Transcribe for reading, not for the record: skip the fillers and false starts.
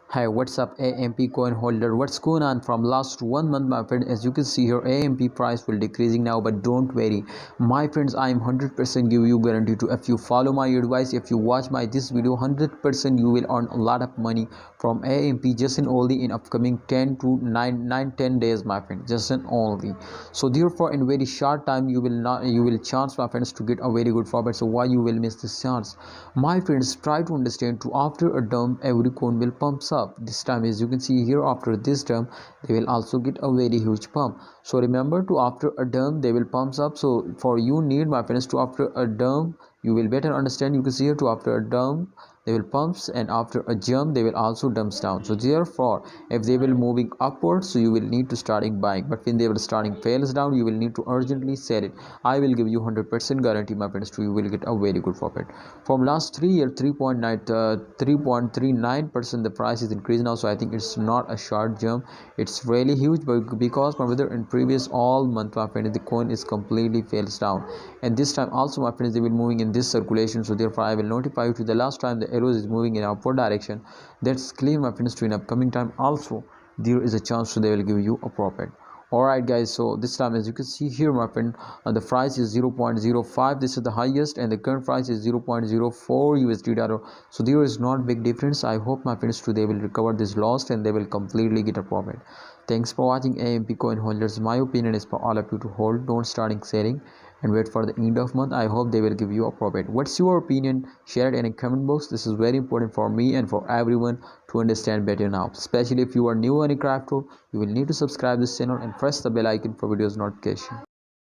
Hi, what's up AMP coin holder? What's going on from last 1 month, my friend? As you can see here, AMP price will decreasing now, but don't worry, my friends. I am 100% give you guarantee to, if you follow my advice, if you watch my this video, 100% you will earn a lot of money from AMP just in only in upcoming 10 to 10 days, my friend, just in only. So therefore, in very short time, you will chance, my friends, to get a very good profit. So why you will miss this chance, my friends? Try to understand to after a dump every coin will pumps up. This time, as you can see here, after this dump they will also get a very huge pump. So remember, to after a dump they will pumps up. So for you need, my friends, to after a dump you will better understand. You can see here, to after a dump they will pumps, and after a jump they will also dumps down. So therefore, if they will moving upwards, so you will need to starting buying, but when they will starting fails down, you will need to urgently sell it. I will give you 100% guarantee, my friends, to you will get a very good profit. From last 3 year 3.39% the price is increased now. So I think it's not a short jump, it's really huge. But because my brother, in previous all month, my friend, the coin is completely fails down, and this time also, my friends, they will moving in this circulation. So therefore I will notify you to the last time the arrows is moving in upward direction. That's clear, my friends, to in upcoming time also there is a chance to they will give you a profit. Alright guys, so this time, as you can see here, my friend, the price is 0.05. This is the highest, and the current price is 0.04 USD dollar. So there is not big difference. I hope, my friends, today will recover this loss and they will completely get a profit. Thanks for watching AMP coin holders. My opinion is for all of you to hold, don't starting selling, and wait for the end of month. I hope they will give you a profit. What's your opinion? Share it in a comment box. This is very important for me and for everyone to understand better now, especially if you are new on a crypto. You will need to subscribe this channel and press the bell icon for videos notification.